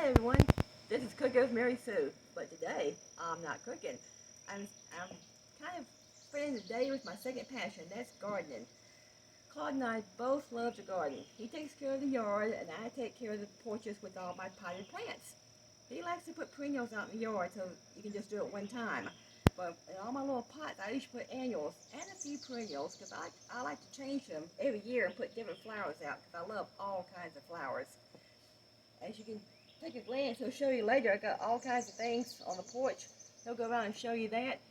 Hi everyone, this is Cooking with Mary Sue, but today I'm not cooking. I'm kind of spending the day with my second passion, that's gardening. Claude and I both love to garden. He takes care of the yard and I take care of the porches with all my potted plants. He likes to put perennials out in the yard so you can just do it one time. But in all my little pots, I usually put annuals and a few perennials because I like to change them every year and put different flowers out because I love all kinds of flowers. As you can take a glance, he'll show you later. I got all kinds of things on the porch. He'll go around and show you that.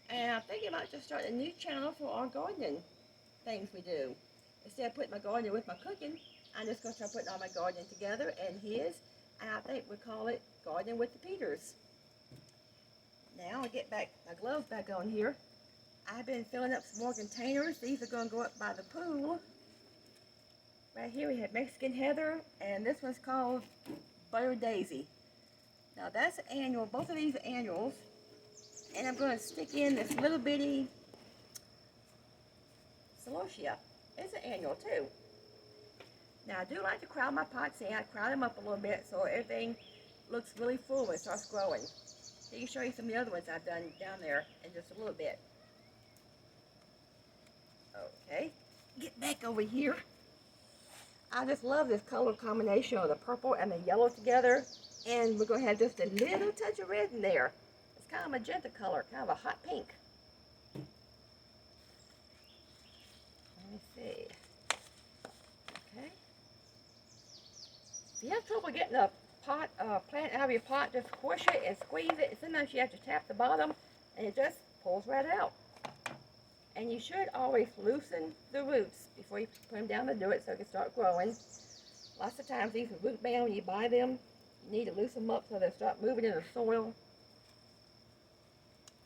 And I'm thinking about just starting a new channel for our gardening things we do. Instead of putting my gardening with my cooking, I'm just going to start putting all my gardening together and his. And I think we call it Gardening with the Peters. Now I'll get back my gloves back on here. I've been filling up some more containers. These are going to go up by the pool. Right here we have Mexican Heather, and this one's called Butter Daisy. Now that's an annual, both of these are annuals. And I'm going to stick in this little bitty celosia. It's an annual too. Now I do like to crowd my pots in. I crowd them up a little bit so everything looks really full when it starts growing. I can show you some of the other ones I've done down there in just a little bit. Okay, get back over here. I just love this color combination of the purple and the yellow together. And we're going to have just a little touch of red in there. It's kind of a magenta color, kind of a hot pink. Let me see. Okay. If you have trouble getting a plant out of your pot, just squish it and squeeze it. And sometimes you have to tap the bottom and it just pulls right out. And you should always loosen the roots before you put them down to do it so it can start growing. Lots of times these are root bound when you buy them. You need to loosen them up so they'll start moving in the soil.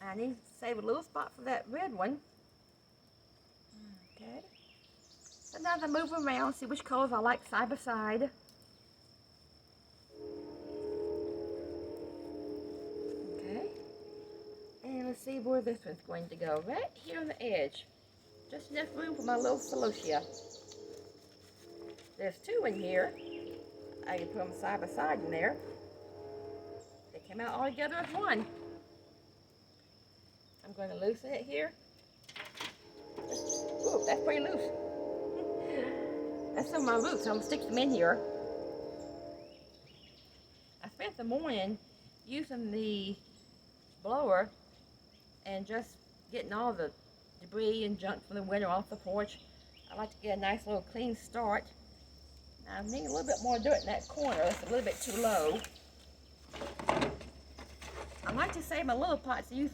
I need to save a little spot for that red one. Okay. Sometimes I move them around, see which colors I like side by side. Okay. And let's see where this one's going to go. Right here on the edge. Just enough room for my little celosia. There's two in here. I can put them side by side in there. They came out all together as one. I'm going to loosen it here. Ooh, that's pretty loose. That's some of my roots. I'm going to stick them in here. I spent the morning using the blower and just getting all the debris and junk from the winter off the porch. I like to get a nice little clean start. Now I need a little bit more dirt in that corner. It's a little bit too low. I like to save my little pots and use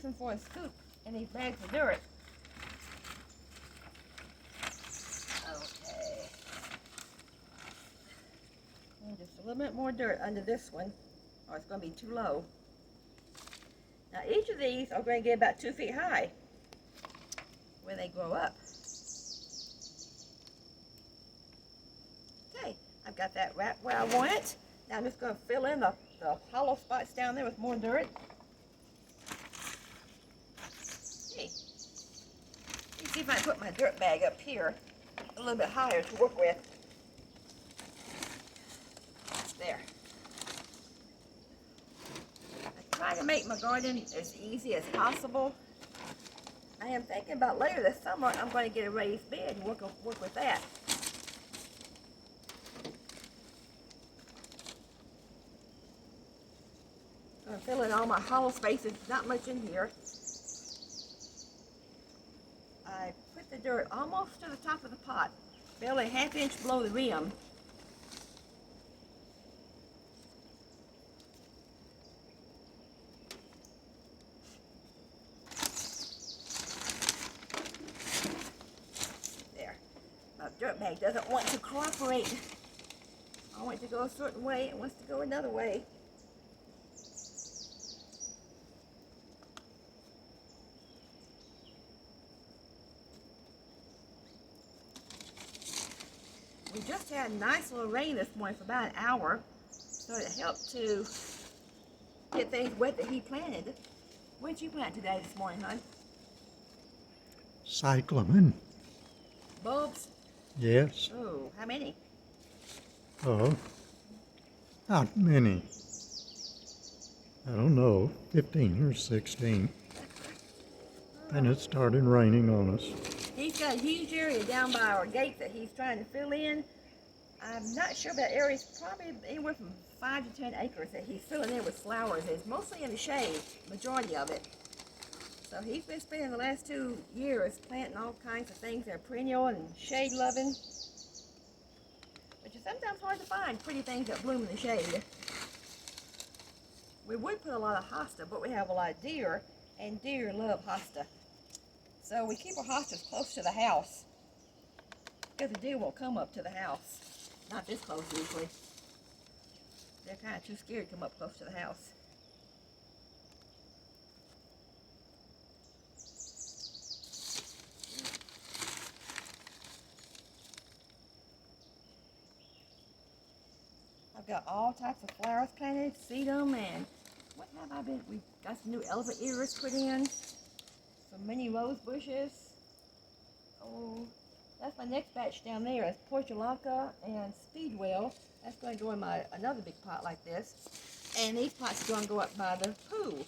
them for a scoop in these bags of dirt. Okay. And just a little bit more dirt under this one, or it's going to be too low. Now each of these are going to get about 2 feet high when they grow up. Okay, I've got that wrapped where I want it. Now I'm just going to fill in the hollow spots down there with more dirt. Hey, let me see if I can put my dirt bag up here a little bit higher to work with. There. I try to make my garden as easy as possible. I am thinking about later this summer I'm going to get a raised bed and work with that. I'm going to fill in all my hollow spaces, not much in here. I put the dirt almost to the top of the pot, barely a ½ inch below the rim. There. My dirt bag doesn't want to cooperate. I want it to go a certain way, it wants to go another way. We just had a nice little rain this morning for about an hour, so it helped to get things wet that he planted. What did you plant today this morning, hon? Cyclamen. Bulbs? Yes. Oh, how many? Oh, Not many. I don't know, 15 or 16. And it started raining on us. He's got a huge area down by our gate that he's trying to fill in. I'm not sure, but that area is probably anywhere from 5 to 10 acres that he's filling in with flowers. It's mostly in the shade, majority of it. So he's been spending the last 2 years planting all kinds of things that are perennial and shade loving. Which is sometimes hard to find pretty things that bloom in the shade. We would put a lot of hosta, but we have a lot of deer, and deer love hosta. So we keep our hostas close to the house, because the deer won't come up to the house. Not this close usually. They're kind of too scared to come up close to the house. I've got all types of flowers planted, sedum, and what have I been? We've got some new elephant ears put in, some mini rose bushes. Oh, that's my next batch down there. It's portulaca and speedwell. That's going to go in my another big pot like this. And these pots are going to go up by the pool.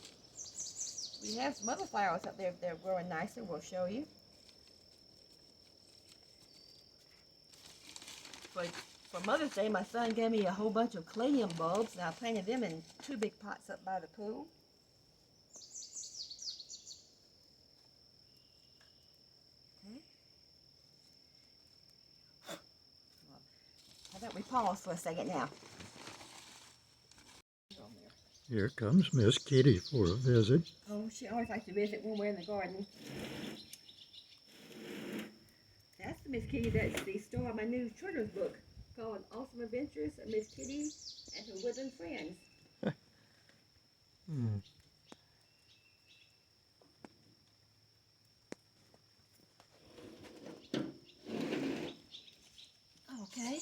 We have some other flowers up there that are growing nicely. We'll show you. But for Mother's Day, my son gave me a whole bunch of caladium bulbs, and I planted them in 2 big pots up by the pool. Okay. How about we pause for a second now? Here comes Miss Kitty for a visit. Oh, she always likes to visit when we're in the garden. That's the Miss Kitty that's the star of my new children's book called Awesome Adventures of Miss Kitty and Her Woodland Friends. Okay.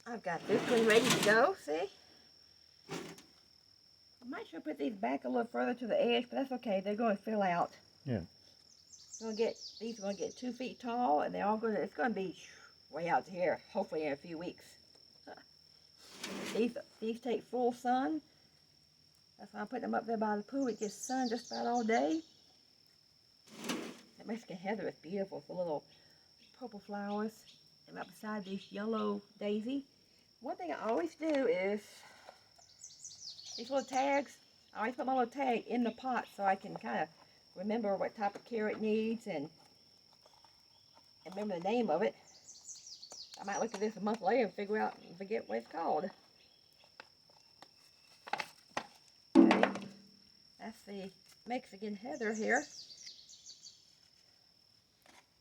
I've got this one ready to go, see? I might should put these back a little further to the edge, but that's okay. They're going to fill out. Yeah. These are going to get 2 feet tall, and they're all going to, it's going to be way out here, hopefully in a few weeks. These take full sun. That's why I'm putting them up there by the pool. It gets sun just about all day. That Mexican heather is beautiful, the little purple flowers. And right beside this yellow daisy. One thing I always do is, these little tags, I always put my little tag in the pot so I can kind of remember what type of care it needs and remember the name of it. I might look at this a month later and figure out and forget what it's called. Okay, that's the Mexican heather here.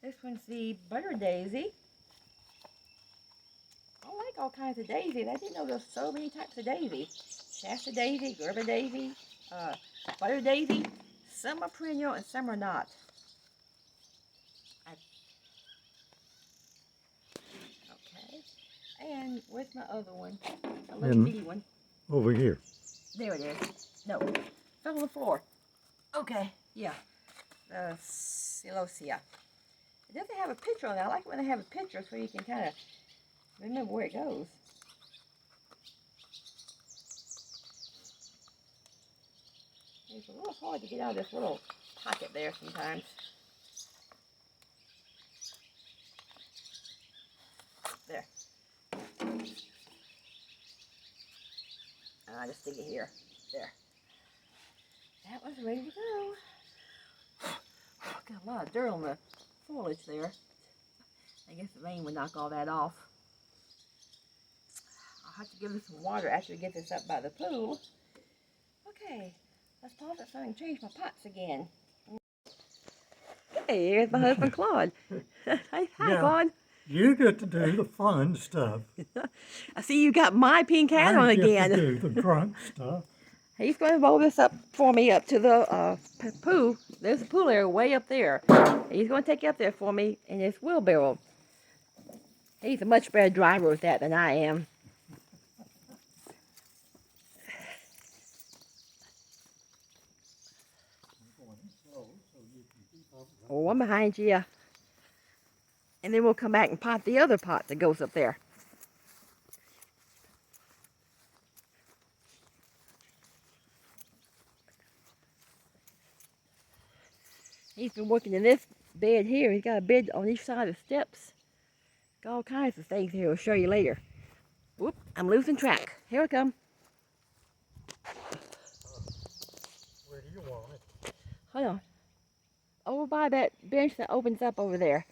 This one's the butter daisy. I like all kinds of daisies. I didn't know there's so many types of daisy. Shasta daisy, Gerber daisy, butter daisy. Some are perennial and some are not. Okay. And where's my other one? A little bitty one. Over here. There it is. No, fell on the floor. Okay, yeah. The celosia. It doesn't have a picture on it. I like it when they have a picture so you can kind of remember where it goes. It's a little hard to get out of this little pocket there sometimes. There. I just stick it here. There. That was ready to go. Got a lot of dirt on the foliage there. I guess the rain would knock all that off. I'll have to give this some water after we get this up by the pool. Okay, let's pause it so I can change my pots again. Hey, here's my husband Claude. Hi, Yeah. Claude. You get to do the fun stuff. I see you got my pink hat on again. I get to do the drunk stuff. He's going to roll this up for me up to the pool. There's a pool area way up there. He's going to take you up there for me in his wheelbarrow. He's a much better driver with that than I am. Oh, one behind you. And then we'll come back and pot the other pot that goes up there. He's been working in this bed here. He's got a bed on each side of the steps. Got all kinds of things here. I'll show you later. Whoop, I'm losing track. Here I come. Where do you want it? Hold on. Over by that bench that opens up over there.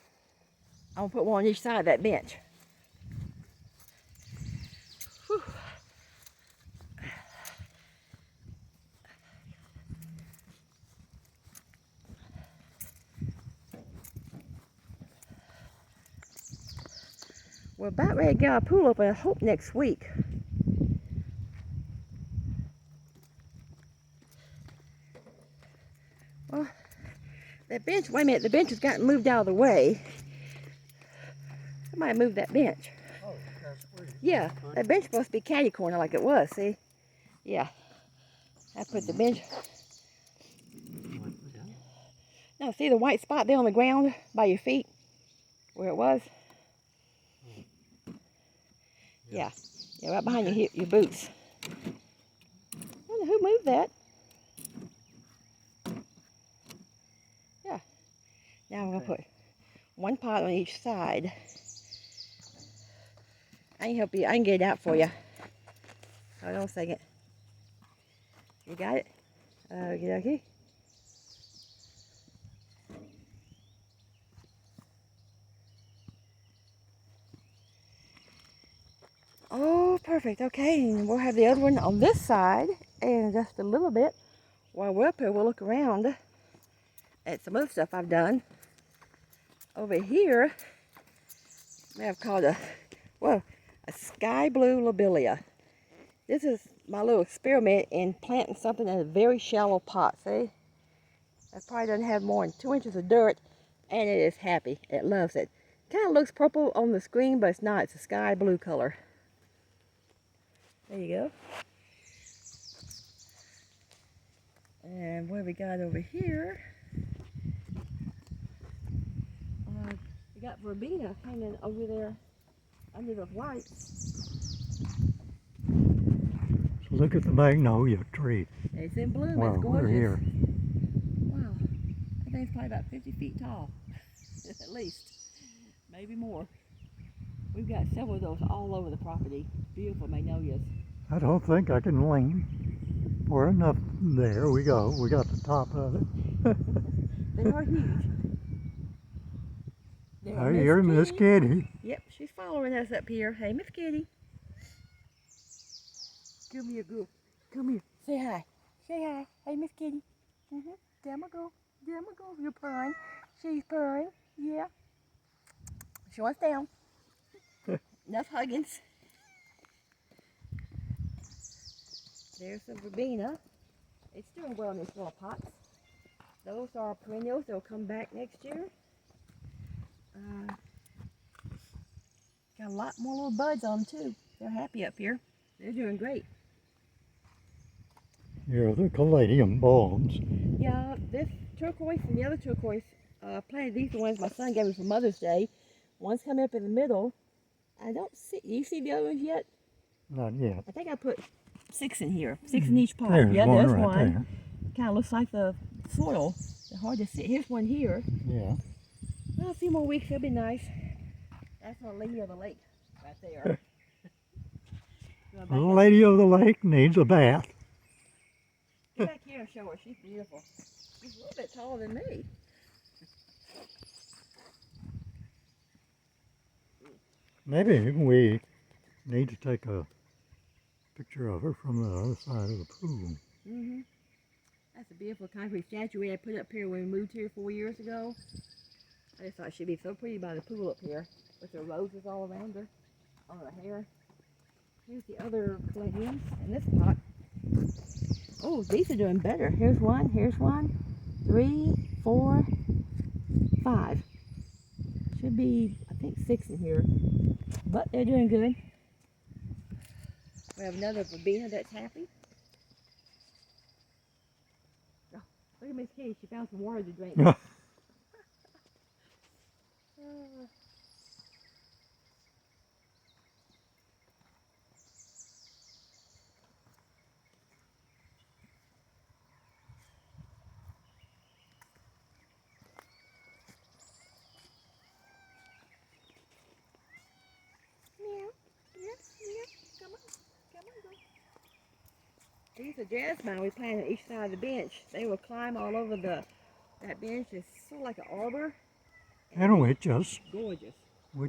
I'm going to put one on each side of that bench. Whew. We're about ready to get our pool open, I hope next week. Well, that bench, wait a minute, the bench has gotten moved out of the way. Somebody moved that bench. Oh, that's where you Yeah, that bench supposed to be catty corner like it was, see? Yeah. I put the bench. Now, see the white spot there on the ground by your feet? Where it was? Yeah. Yeah, right behind your boots. I don't know who moved that. Yeah. Now I'm going to put one pot on each side. I can help you. I can get it out for you. Hold on a second. You got it? Okie dokie. Oh, perfect. Okay, and we'll have the other one on this side. And just a little bit, while we're up here, we'll look around at some other stuff I've done. Over here, I've called a sky blue lobelia. This is my little experiment in planting something in a very shallow pot, see? It probably doesn't have more than 2 inches of dirt, and it is happy. It loves it. Kind of looks purple on the screen, but it's not. It's a sky blue color. There you go. And what we got over here? We got verbena hanging over there under the lights. So look at the magnolia tree. It's in bloom. Wow, It's gorgeous. we're here. Wow. I think it's probably about 50 feet tall. At least. Maybe more. We've got several of those all over the property. Beautiful magnolias. I don't think I can lean. We're enough. There we go. We got the top of it. They are huge. Oh, you're Miss Kitty. Yep, she's following us up here. Hey, Miss Kitty. Give me a girl. Come here. Say hi. Say hi. Hey, Miss Kitty. There we go. There we go. You're purring. She's purring. Yeah. She wants down. Enough huggins. There's some verbena. It's doing well in these little pots. Those are perennials. They'll come back next year. Got a lot more little buds on them too. They're happy up here. They're doing great. Here are the caladium bulbs. Yeah, this turquoise and the other turquoise, planted these ones my son gave me for Mother's Day. One's coming up in the middle. I don't see, you see the other ones yet? Not yet. I think I put 6 in here, 6 in each pot. There's Yeah, one there's right one. there. Kind of looks like the soil. It's hard to see. Here's one here. Yeah. Well, a few more weeks, it'll be nice. That's our Lady of the Lake right there. The Lady of the Lake needs a bath. Get back here and show her. She's beautiful. She's a little bit taller than me. Maybe we need to take a picture of her from the other side of the pool. That's a beautiful concrete statue we had put up here when we moved here 4 years ago. I just thought she'd be so pretty by the pool up here with her roses all around her, on her hair. Here's the other caladiums in this pot. Oh, these are doing better. Here's one, 3, 4, 5. Should be, I think, 6 in here. But they're doing good. We have another verbena that's happy. Oh, look at Miss Kitty. She found some water to drink. Come on, girl. These are jasmine we planted on each side of the bench. They will climb all over that bench. It's sort of like an arbor. And we gorgeous.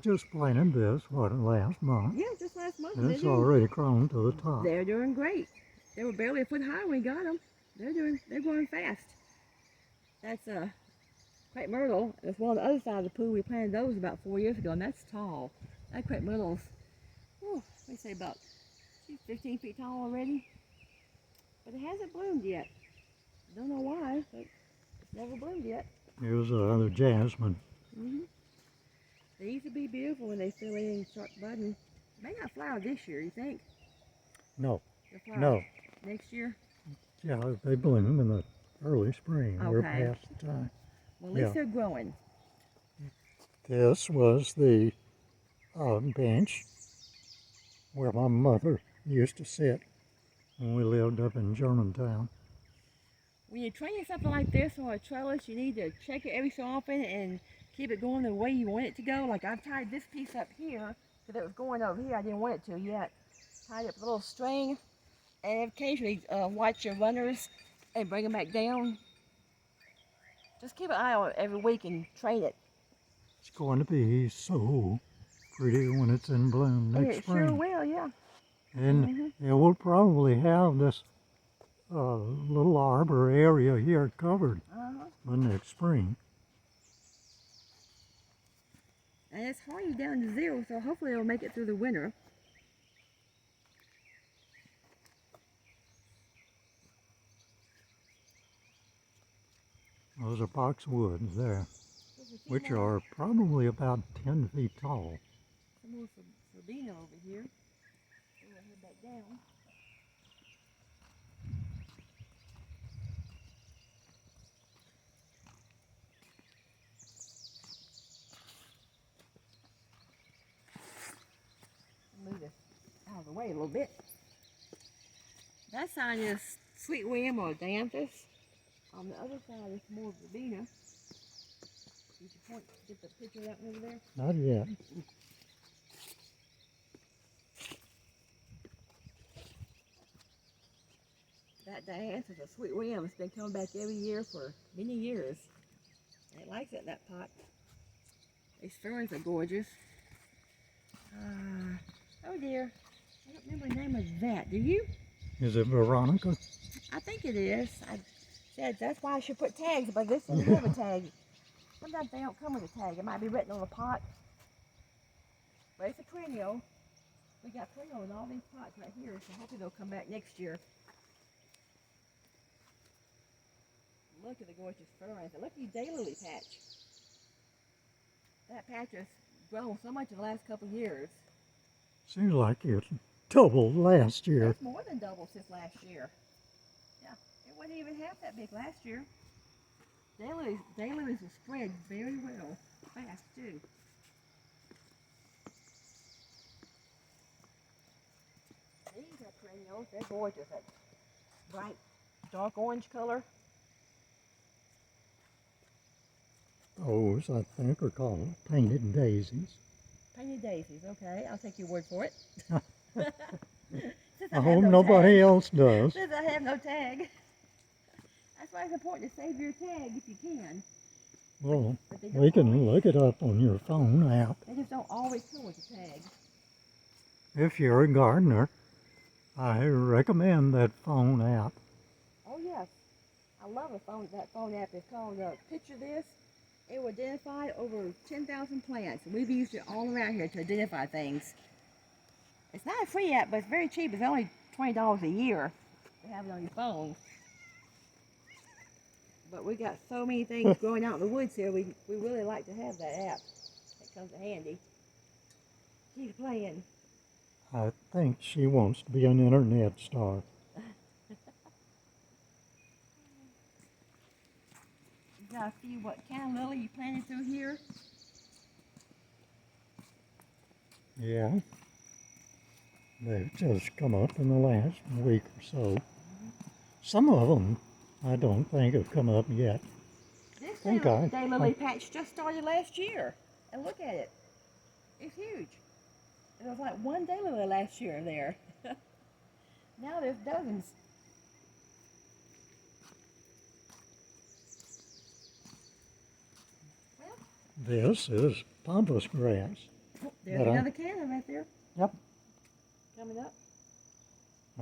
just planted this, last month? Yeah, just last month. And it's already grown to the top. They're doing great. They were barely a foot high when we got them. They're growing fast. That's crepe myrtle. There's one on the other side of the pool. We planted those about 4 years ago, and that's tall. That crepe myrtle's, let me say about 15 feet tall already. But it hasn't bloomed yet. Don't know why, but it's never bloomed yet. Here's another jasmine. These would be beautiful when they fill in and start budding. May not flower this year, you think? No. They'll flower No. next year? Yeah, they bloom in the early spring. Okay. We're past the time. Well, at least they're growing. This was the bench where my mother used to sit when we lived up in Germantown. When you're training something like this on a trellis, you need to check it every so often and keep it going the way you want it to go. Like I've tied this piece up here because it was going over here. I didn't want it to yet. Tied it with a little string, and occasionally watch your runners and bring them back down. Just keep an eye on it every week and train it. It's going to be so pretty when it's in bloom next spring. It sure will, yeah. And it will probably have this little arbor area here covered by next spring. And it's hardly down to 0, so hopefully it'll make it through the winter. Those are boxwoods there, which are probably about 10 feet tall. Some more Sabina over here. We'll head back down. Move this out of the way a little bit. That side is Sweet William or Dianthus. On the other side is more Sabina. Did you get the picture of that one over there? Not yet. That Dianthus or Sweet William has been coming back every year for many years. And it likes it in that pot. These ferns are gorgeous. Oh dear, I don't remember the name of that. Do you? Is it Veronica? I think it is. I said that's why I should put tags, but this doesn't have a tag. Sometimes they don't come with a tag. It might be written on the pot. But it's a perennial. We got perennial in all these pots right here, so hopefully they'll come back next year. Look at the gorgeous ferns. And look at the daylily patch. That patch has grown so much in the last couple of years. Seems like it doubled last year. It's more than doubled since last year. Yeah, it wasn't even half that big last year. Daylilies will spread very well, fast too. These are perennials. They're gorgeous. That bright, dark orange color. Those, I think, are called painted daisies. Painted daisies, okay. I'll take your word for it. I hope nobody else does. Since I have no tag. That's why it's important to save your tag if you can. Well, we can look it up on your phone app. They just don't always come with a tag. If you're a gardener, I recommend that phone app. Oh yes, I love that phone app. It's called Picture This. It will identify over 10,000 plants. We've used it all around here to identify things. It's not a free app, but it's very cheap. It's only $20 a year to have it on your phone. But we got so many things growing out in the woods here, we really like to have that app. It comes in handy. She's playing. I think she wants to be an internet star. You got a few, can lily you planted through here? Yeah. They've just come up in the last week or so. Some of them I don't think have come up yet. This daylily patch just started last year. And look at it. It's huge. There was like one daylily last year there. there's dozens. Well, This is pampas grass. there's But another cannon right there. Yep. Coming up.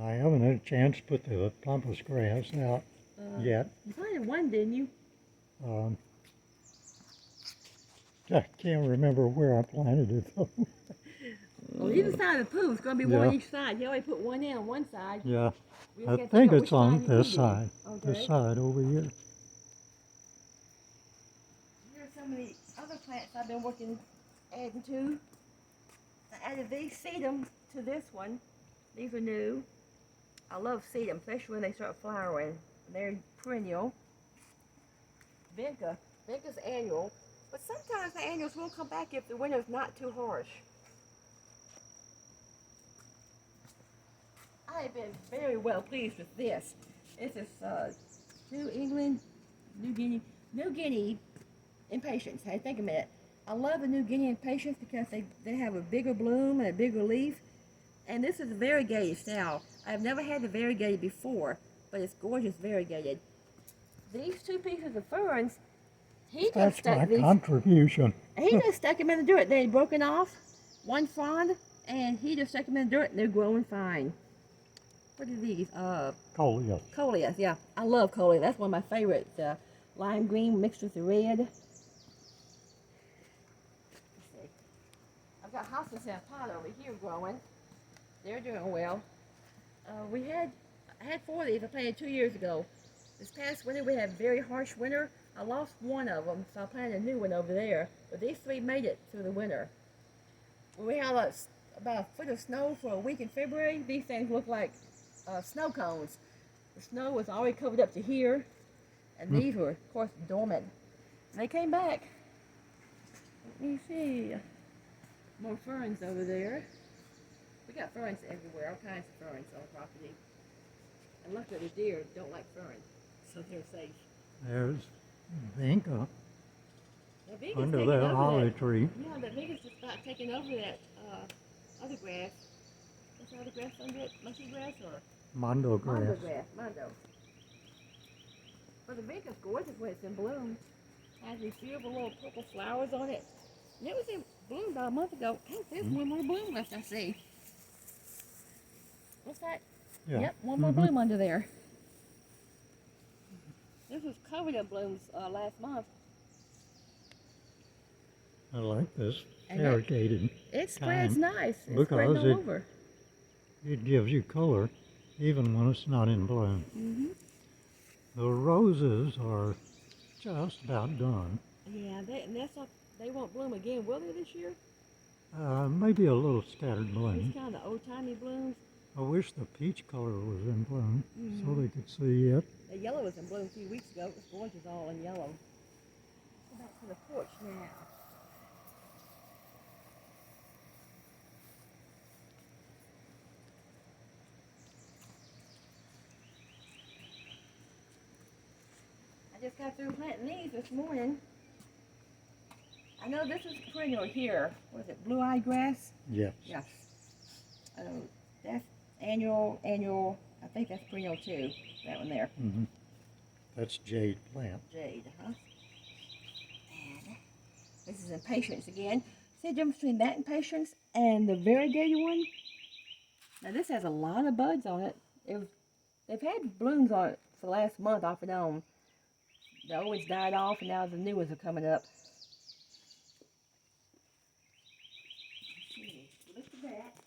I haven't had a chance to put the pampas grass out yet. You planted one, didn't you? I can't remember where I planted it though. On either side of the pool, it's going to be one on each side. You always put one in on one side. Yeah, We I can't think figure out it's which on side this you side. do. This side over here. Here's some of the other plants I've been adding to. I added these sedum to this one. These are new. I love sedum, especially when they start flowering. They're perennial. Vinca. Vinca's annual. But sometimes the annuals will come back if the winter's not too harsh. I have been very well pleased with this. This is New Guinea impatiens. Hey, think a minute. I love the New Guinea impatiens because they have a bigger bloom and a bigger leaf. And this is a variegated style. I've never had the variegated before, but it's gorgeous variegated. These two pieces of ferns, he just stuck these. Contribution. He just stuck them in the dirt. They had broken off one frond, and he just stuck them in the dirt, and they're growing fine. What are these? Coleus. Coleus, yeah. I love Coleus. That's one of my favorites. Lime green mixed with the red. Let's see. I've got hostas in a pot over here growing. They're doing well. I had 4 of these. I planted 2 years ago. This past winter we had a very harsh winter. I lost one of them, so I planted a new one over there. But these 3 made it through the winter. We had about a foot of snow for a week in February. These things look like snow cones. The snow was already covered up to here, and these were, of course, dormant. And they came back. Let me see. More ferns over there. We got ferns everywhere, all kinds of ferns on the property. And luckily the deer don't like ferns, so they're safe. There's Vinca Now, Vinca's under taking that over holly that. tree. Yeah, but Vinca's just about taking over that other grass. What's the other grass under it? Mushy grass or? Mondo grass. Mondo grass, Mondo. But the Vinca's gorgeous when it's in bloom. Has these beautiful little purple flowers on it. And it was in bloom about a month ago. Hey, there's one more bloom left, I see. What's that? Yeah. Yep, one more bloom under there. This was covered in blooms last month. I like this And variegated. It spreads kind nice. It's because spreading all over. It gives you color even when it's not in bloom. The roses are just about done. Yeah, they won't bloom again, will they, this year? Maybe a little scattered bloom. These kind of old-timey blooms. I wish the peach color was in bloom so they could see it. The yellow was in bloom a few weeks ago. It was gorgeous all in yellow. Go back to the porch now. I just got through planting these this morning. I know this is perennial here. What is it, blue-eyed grass? Yes. Yes. That's annual. I think that's perennial too. That one there. That's jade plant. Jade, huh? And this is impatiens again. See the difference between that impatiens and the variegated one? Now this has a lot of buds on it. They've had blooms on it for the last month off and on. The old ones died off and now the new ones are coming up. Let's see. Look at that.